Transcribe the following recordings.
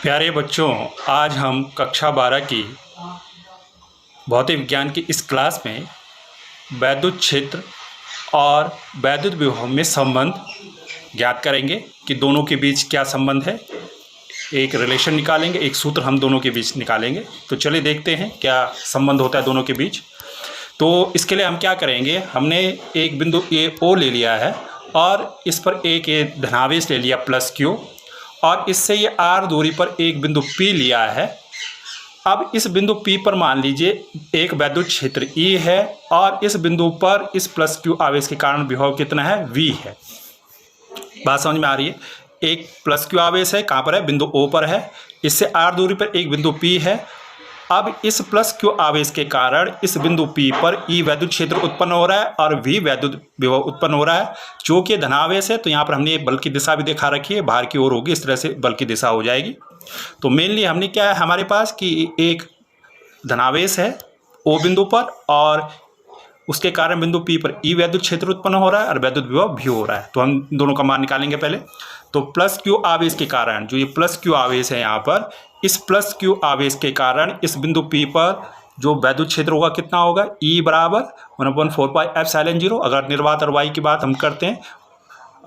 प्यारे बच्चों, आज हम कक्षा 12 की भौतिक विज्ञान की इस क्लास में वैद्युत क्षेत्र और वैद्युत विभव में संबंध ज्ञात करेंगे कि दोनों के बीच क्या संबंध है। एक रिलेशन निकालेंगे, एक सूत्र हम दोनों के बीच निकालेंगे। तो चलिए देखते हैं क्या संबंध होता है दोनों के बीच। तो इसके लिए हम क्या करेंगे, हमने एक बिंदु ए ओ ले लिया है और इस पर एक ये धनावेश ले लिया प्लस क्यू, और इससे ये आर दूरी पर एक बिंदु पी लिया है। अब इस बिंदु पी पर मान लीजिए एक वैद्युत क्षेत्र ई है और इस बिंदु पर इस प्लस क्यू आवेश के कारण विभव कितना है, वी है। बात समझ में आ रही है। एक प्लस क्यू आवेश है, कहाँ पर है, बिंदु ओ पर है। इससे आर दूरी पर एक बिंदु पी है। अब इस प्लस क्यू आवेश के कारण इस बिंदु पी पर ई वैद्युत क्षेत्र उत्पन्न हो रहा है और वी वैद्युत विभव उत्पन्न हो रहा है। जो कि धनावेश है, तो यहाँ पर हमने बल की दिशा भी दिखा रखी है, बाहर की ओर होगी, इस तरह से बल की दिशा हो जाएगी। तो मेनली हमने क्या है हमारे पास कि एक धनावेश है ओ बिंदु पर और उसके कारण बिंदु पी पर ई वैद्युत क्षेत्र उत्पन्न हो रहा है और वैद्युत विभव भी हो रहा है। तो हम दोनों का मान निकालेंगे पहले। तो प्लस क्यू आवेश के कारण, जो ये प्लस क्यू आवेश है यहाँ पर, इस प्लस क्यू आवेश के कारण इस बिंदु पी पर जो वैद्युत क्षेत्र होगा कितना होगा, ई बराबर 1/4πε0। अगर निर्वात और वाई की बात हम करते हैं,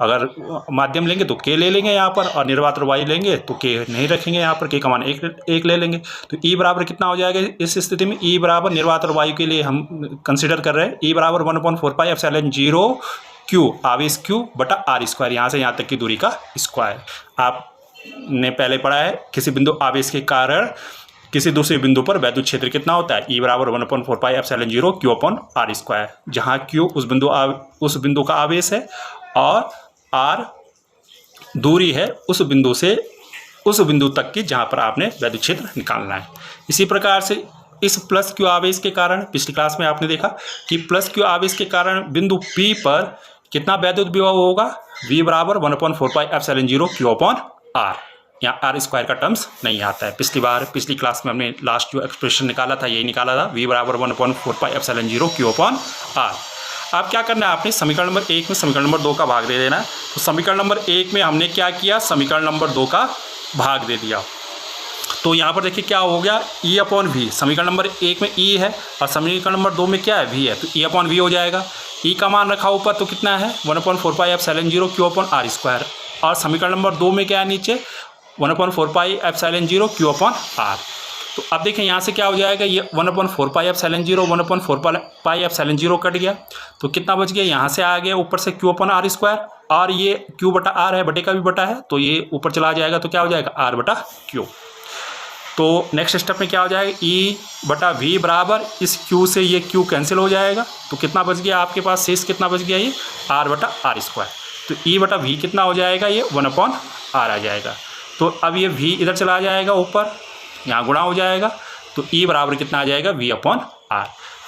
अगर माध्यम लेंगे तो के ले लेंगे यहाँ पर, और निर्वात और वाई लेंगे तो के नहीं रखेंगे यहाँ पर, के का मान एक ले लेंगे। तो ई बराबर कितना हो जाएगा इस स्थिति में, ई बराबर निर्वात और वायु के लिए हम कंसिडर कर रहे हैं, ई बराबर 1/4πε0 क्यू आवेश क्यू बटा आर स्क्वायर, यहाँ से यहाँ तक की दूरी का स्क्वायर। आपने पहले पढ़ा है किसी बिंदु आवेश के कारण किसी दूसरे बिंदु पर वैद्युत क्षेत्र कितना होता है, ई बराबर 1/4πε0 क्यू अपॉन आर स्क्वायर, जहाँ क्यू उस बिंदु का आवेश है और आर दूरी है उस बिंदु से उस बिंदु तक की जहाँ पर आपने वैद्युत क्षेत्र निकालना है। इसी प्रकार से इस प्लस क्यू आवेश के कारण, पिछली क्लास में आपने देखा कि प्लस क्यू आवेश के कारण बिंदु पी पर कितना वैद्युत विभव होगा, V बराबर 1/4πε0 क्यू अपॉन आर। यहाँ आर स्क्वायर का टर्म्स नहीं आता है। पिछली क्लास में हमने लास्ट जो एक्सप्रेशन निकाला था यही निकाला था, V बराबर 1/4πε0 क्यू अपॉन आर। अब क्या करना है, आपने समीकरण नंबर 1 में समीकरण नंबर 2 का भाग दे देना है। तो समीकरण नंबर 1 में हमने क्या किया, समीकरण नंबर 2 का भाग दे दिया। तो यहाँ पर देखिए क्या हो गया, ई अपॉन वी। समीकरण नंबर 1 में ई है और समीकरण नंबर 2 में क्या है, वी है, तो ई अपॉन वी हो जाएगा। ई का मान रखा ऊपर तो कितना है 1/4πε0 क्यू अपॉन आर स्क्वायर, और समीकरण नंबर 2 में क्या है नीचे 1/4πε0 क्यू अपॉन आर। तो अब देखिए यहाँ से क्या हो जाएगा, ये 1/4πε0 1/4πε0 कट गया, तो कितना बच गया, यहाँ से आ गया ऊपर से क्यू अपॉन आर स्क्वायर, और ये क्यू बटा आर है, बटे का भी बटा है, तो ये ऊपर चला जाएगा, तो क्या हो जाएगा आर बटा क्यू। तो नेक्स्ट स्टेप में क्या हो जाएगा, ई बटा वी बराबर इस क्यू से ये क्यू कैंसिल हो जाएगा, तो कितना बच गया आपके पास, शेष कितना बच गया, ये आर बटा आर स्क्वायर। तो ई बटा वी कितना हो जाएगा, ये 1/r आ जाएगा। तो अब ये वी इधर चला जाएगा ऊपर, यहाँ गुणा हो जाएगा, तो ई बराबर कितना आ जाएगा, V/r।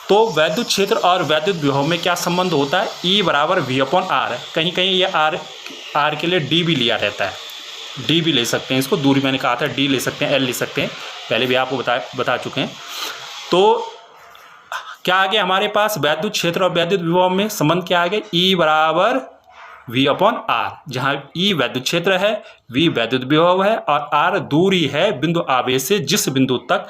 तो वैद्युत क्षेत्र और वैद्युत विभव में क्या संबंध होता है, ई बराबर V/r है। कहीं कहीं ये आर के लिए डी भी लिया रहता है, डी भी ले सकते हैं इसको, दूरी मैंने कहा था डी ले सकते हैं, एल ले सकते हैं, पहले भी आपको बता चुके हैं। तो क्या आ गया हमारे पास, वैद्युत क्षेत्र और वैद्युत विभव में संबंध क्या आ गया, ई बराबर V/r, जहाँ ई वैद्युत क्षेत्र है, V वैद्युत विभव है और R दूरी है बिंदु आवेश से जिस बिंदु तक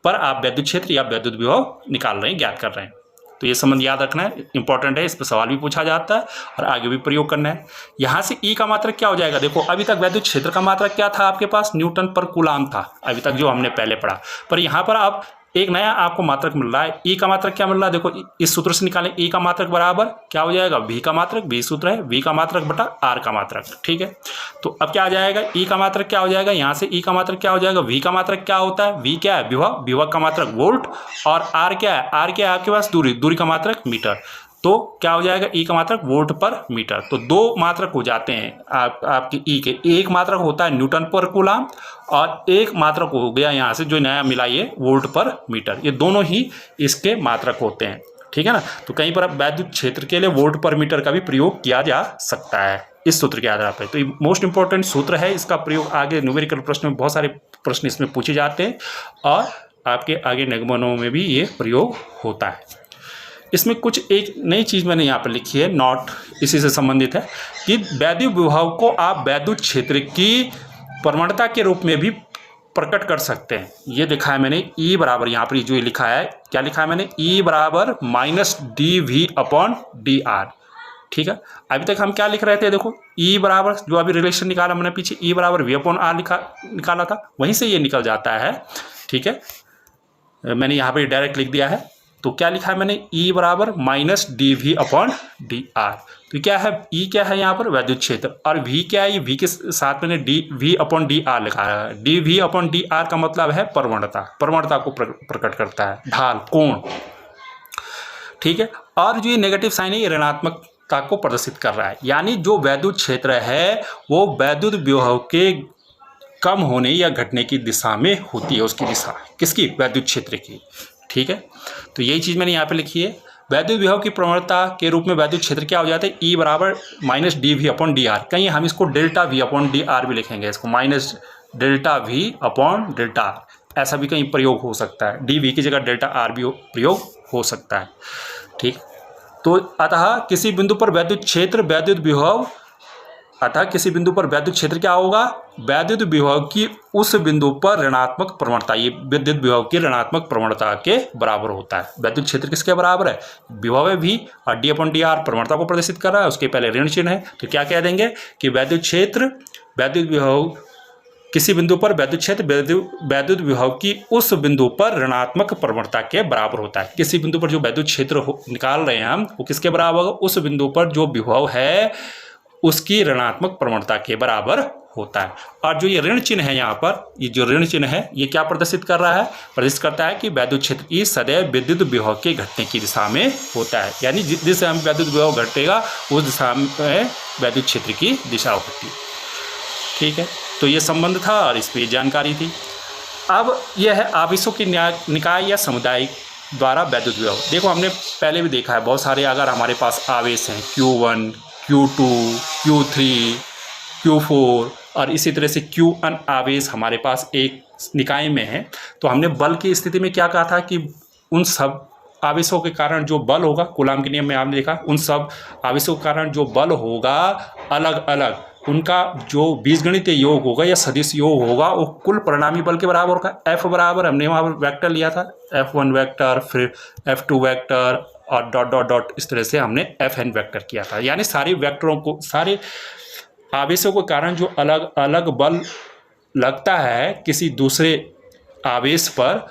पर आप वैद्युत क्षेत्र या वैद्युत विभव निकाल रहे हैं, ज्ञात कर रहे हैं। तो ये संबंध याद रखना है, इंपॉर्टेंट है, इस पर सवाल भी पूछा जाता है और आगे भी प्रयोग करना है। यहाँ से ई का मात्रक क्या हो जाएगा, देखो अभी तक वैद्युत क्षेत्र का मात्रक क्या था आपके पास, न्यूटन पर कूलाम था अभी तक जो हमने पहले पढ़ा, पर यहाँ पर अब एक नया आपको मात्रक मिल रहा है। ई का मात्रक क्या मिल रहा है, देखो इस सूत्र से निकालें, ई का मात्रक बराबर क्या हो जाएगा, वी का मात्रक, वी सूत्र है, वी का मात्रक बटा आर का मात्रक, ठीक है। तो अब क्या आ जाएगा, ई का मात्रक क्या हो जाएगा, यहाँ से ई का मात्रक क्या हो जाएगा, वी का मात्रक क्या होता है, वी क्या है विभव, विभव का मात्रक वोल्ट, और आर क्या है, आर क्या है आपके पास दूरी, दूरी का मात्रक मीटर। तो क्या हो जाएगा, ई का मात्रक वोल्ट पर मीटर। तो दो मात्रक हो जाते हैं आपके ई के, एक मात्रक होता है न्यूटन पर कूलाम और एक मात्रक हो गया यहाँ से जो नया मिला ये वोल्ट पर मीटर, ये दोनों ही इसके मात्रक होते हैं, ठीक है ना। तो कहीं पर अब वैद्युत क्षेत्र के लिए वोल्ट पर मीटर का भी प्रयोग किया जा सकता है इस सूत्र के आधार पर। तो ये मोस्ट इंपॉर्टेंट सूत्र है, इसका प्रयोग आगे न्यूमेरिकल प्रश्न में बहुत सारे प्रश्न इसमें पूछे जाते हैं और आपके आगे निगमनों में भी ये प्रयोग होता है। इसमें कुछ एक नई चीज़ मैंने यहाँ पर लिखी है, नोट इसी से संबंधित है कि वैद्युत विभव को आप वैद्युत क्षेत्र की प्रवणता के रूप में भी प्रकट कर सकते हैं। ये लिखा है मैंने E बराबर, यहाँ पर जो लिखा है क्या लिखा है मैंने, E बराबर माइनस dV/dr। ठीक है, अभी तक हम क्या लिख रहे थे, देखो E बराबर जो अभी रिलेशन निकाला मैंने पीछे, E बराबर V/r निकाला था, वहीं से ये निकल जाता है। ठीक है, मैंने यहाँ पर डायरेक्ट लिख दिया है। तो क्या लिखा है मैंने, E बराबर माइनस dV/dr। तो क्या है, E क्या है यहाँ पर, वैद्युत क्षेत्र, और V क्या है, V के साथ मैंने dV/dr लिखा है। dV/dr का मतलब है प्रवणता, प्रवणता को प्रकट करता है, ढाल, कोण। ठीक है, और जो ये नेगेटिव साइन है ये ऋणात्मकता को प्रदर्शित कर रहा है, यानी जो वैद्युत क्षेत्र है वो वैद्युत विभव के कम होने या घटने की दिशा में होती है, उसकी दिशा किसकी, वैद्युत क्षेत्र की। ठीक है, तो यही चीज़ मैंने यहाँ पे लिखी है। वैद्युत विभव की प्रवणता के रूप में वैद्युत क्षेत्र क्या हो जाता है, E बराबर माइनस dV/dr। कहीं हम इसको ΔV/dr भी लिखेंगे, इसको माइनस ΔV/dr, ऐसा भी कहीं प्रयोग हो सकता है, dV की जगह ΔR भी प्रयोग हो सकता है। ठीक, तो अतः किसी बिंदु पर वैद्युत क्षेत्र वैद्युत विभव, अतः किसी बिंदु पर वैद्युत क्षेत्र क्या होगा, वैद्युत विभव की उस बिंदु पर ऋणात्मक प्रवणता, ये विद्युत विभव की ऋणात्मक प्रवणता के बराबर होता है। वैद्युत क्षेत्र किसके बराबर है, विभव है V, और d/dr प्रवणता को प्रदर्शित कर रहा है, उसके पहले ऋण चिन्ह है। तो क्या कह देंगे कि वैद्युत क्षेत्र वैद्युत विभव, किसी बिंदु पर वैद्युत क्षेत्र वैद्युत विभव की उस बिंदु पर ऋणात्मक प्रवणता के बराबर होता है। किसी बिंदु पर जो वैद्युत क्षेत्र निकाल रहे हैं हम, वो किसके बराबर होगा, उस बिंदु पर जो विभव है उसकी ऋणात्मक प्रवणता के बराबर होता है। और जो ये ऋण चिन्ह है यहाँ पर, ये जो ऋण चिन्ह है ये क्या प्रदर्शित कर रहा है, प्रदर्शित करता है कि वैद्युत क्षेत्र ई सदैव विद्युत विभव के घटने की दिशा में होता है, यानी जिस दिशा में वैद्युत विभव घटेगा उस दिशा में वैद्युत क्षेत्र की दिशा होती है। ठीक है, तो ये संबंध था और इस पर जानकारी थी। अब यह है आवेशों की निकाय या समुदाय द्वारा वैद्युत विभव। देखो हमने पहले भी देखा है, बहुत सारे अगर हमारे पास आवेश हैं Q1, Q2, Q3, Q4 और इसी तरह से Qn आवेश हमारे पास एक निकाय में है, तो हमने बल की स्थिति में क्या कहा था कि उन सब आवेशों के कारण जो बल होगा, कूलाम के नियम में आपने देखा, उन सब आवेशों के कारण जो बल होगा अलग अलग उनका जो बीजगणितीय योग होगा या सदिश योग होगा वो कुल परिणामी बल के बराबर होगा। F बराबर, हमने वहाँ पर वेक्टर लिया था, F1 वेक्टर, फिर F2 वेक्टर और डॉट डॉट डॉट, इस तरह से हमने Fn वेक्टर किया था। यानी सारे वेक्टरों को, सारे आवेशों के कारण जो अलग अलग बल लगता है किसी दूसरे आवेश पर,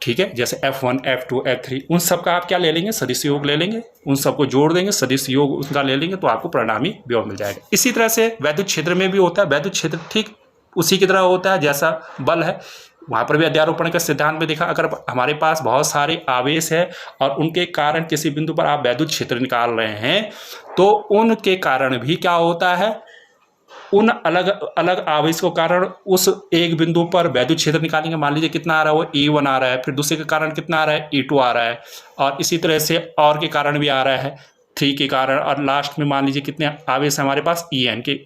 ठीक है, जैसे F1, F2, F3, उन सब का आप क्या ले लेंगे, सदिश योग ले लेंगे, उन सबको जोड़ देंगे, सदिश योग उसका ले लेंगे, तो आपको परिणामी विभव मिल जाएगा। इसी तरह से वैद्युत क्षेत्र में भी होता है। वैद्युत क्षेत्र ठीक उसी की तरह होता है जैसा बल है। वहाँ पर भी अध्यारोपण के सिद्धांत में देखा, अगर हमारे पास बहुत सारे आवेश है और उनके कारण किसी बिंदु पर आप वैद्युत क्षेत्र निकाल रहे हैं, तो उनके कारण भी क्या होता है, उन अलग अलग आवेश के कारण उस एक बिंदु पर वैद्युत क्षेत्र निकालेंगे। मान लीजिए कितना आ रहा है, वो E1 आ रहा है, फिर दूसरे के कारण कितना आ रहा है, E2 आ रहा है, और इसी तरह से और के कारण भी आ रहा है 3 के कारण, और लास्ट में मान लीजिए कितने आवेश हमारे पास En के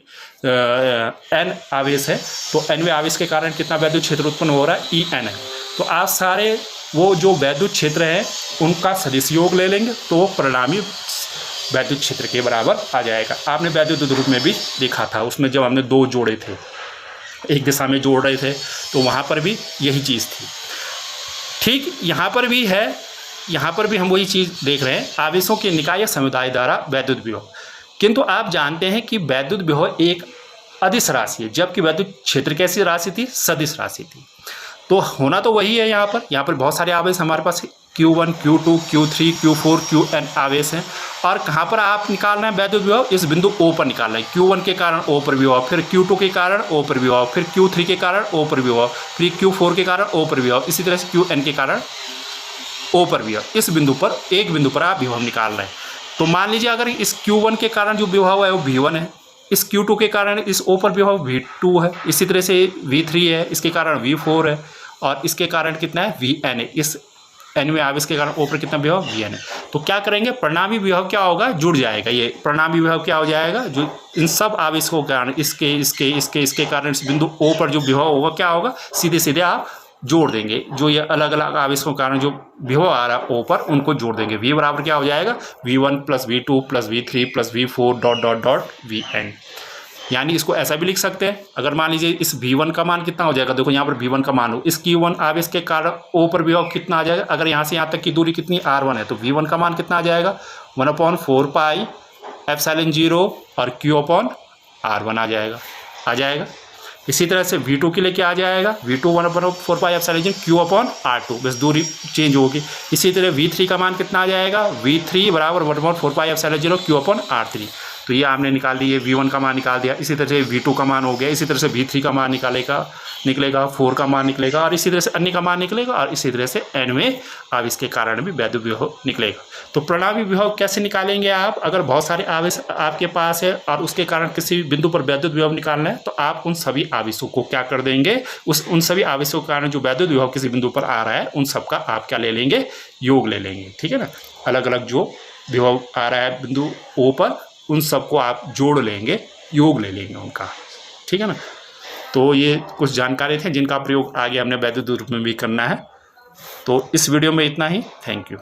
n आवेश है, तो nवें आवेश के कारण कितना वैद्युत क्षेत्र उत्पन्न हो रहा है, En है। तो आप सारे वो जो वैद्युत क्षेत्र है उनका सदिश योग ले लेंगे तो परिणामी वैद्युत क्षेत्र के बराबर आ जाएगा। आपने वैद्युत रूप में भी देखा था, उसमें जब हमने दो जोड़े थे, एक दिशा में जोड़ रहे थे, तो वहाँ पर भी यही चीज़ थी। ठीक यहाँ पर भी है, यहाँ पर भी हम वही चीज़ देख रहे हैं, आवेशों के निकाय या समुदाय द्वारा वैद्युत विभव। किंतु आप जानते हैं कि वैद्युत विभव एक अदिश राशि है, जबकि वैद्युत क्षेत्र कैसी राशि थी, सदिश राशि थी। तो होना तो वही है। यहाँ पर बहुत सारे आवेश हमारे पास Q1, Q2, Q3, Q4, Qn आवेश हैं, और कहाँ पर आप निकाल रहे हैं वैद्युत विभव, इस बिंदु O पर निकाल रहे हैं। Q1 के कारण O पर विभव, फिर Q2 के कारण O पर विभव, फिर Q3 के कारण O पर विभव, फिर Q4 के कारण O पर विभव, इसी तरह से Qn के कारण O पर विभव। इस बिंदु पर, एक बिंदु पर आप विभव निकाल रहे हैं। तो मान लीजिए अगर इस Q1 के कारण जो विभव है वो V1 है, इस Q2 के कारण इस O पर विभव V2 है, इसी तरह से V3 है, इसके कारण V4 है, और इसके कारण कितना है, Vn है। इस nवें आवेश के कारण O पर कितना विभव, Vn है। तो क्या करेंगे, परिणामी विभव क्या होगा, जुड़ जाएगा। ये परिणामी विभव क्या हो जाएगा, जो इन सब आवेशों के कारण इसके कारण इस बिंदु O पर जो विभव होगा क्या होगा, सीधे सीधे आप जोड़ देंगे। जो ये अलग अलग आवेशों के कारण जो विभव आ रहा है O पर, उनको जोड़ देंगे। V बराबर क्या हो जाएगा, V1 + V2 + V3 + V4 ... Vn। यानी इसको ऐसा भी लिख सकते हैं, अगर मान लीजिए इस V1 का मान कितना हो जाएगा, देखो यहाँ पर V1 का मान हो, इस Q1 आवेश के कारण O पर विभव कितना आ जाएगा, अगर यहाँ से यहाँ तक की दूरी कितनी R1 है तो V1 का मान कितना आ जाएगा 1/4 पाई एप्सिलॉन 0 और Q/R1 आ जाएगा। इसी तरह से V2 के लिए क्या आ जाएगा, V2 1/4 पाई एप्सिलॉन 0 Q/R2, बस दूरी चेंज होगी। इसी तरह V3 का मान कितना आ जाएगा, V3 बराबर 1/4 पाई एप्सिलॉन 0 Q/R3। तो ये आपने निकाल दिए, V1 का मान निकाल दिया। इसी तरह से V2 का मान हो गया, इसी तरह से V3 का मान निकलेगा, 4 का मान निकलेगा और इसी तरह से अन्य का मान निकलेगा और इसी तरह से nवें आवेश के कारण भी वैद्युत विभव निकलेगा। तो परिणामी विभव कैसे निकालेंगे आप, अगर बहुत सारे आवेश आपके पास है और उसके कारण किसी भी बिंदु पर वैद्युत विभव निकालना है तो आप उन सभी आवेशों को क्या कर देंगे, उन सभी आवेशों के कारण जो वैद्युत विभव किसी बिंदु पर आ रहा है उन सब का आप क्या ले लेंगे, योग ले लेंगे। ठीक है ना, अलग अलग जो विभव आ रहा है बिंदु O पर उन सबको आप जोड़ लेंगे, योग ले लेंगे उनका। ठीक है ना, तो ये कुछ जानकारी थे जिनका प्रयोग आगे हमने वैद्युत रूप में भी करना है। तो इस वीडियो में इतना ही, थैंक यू।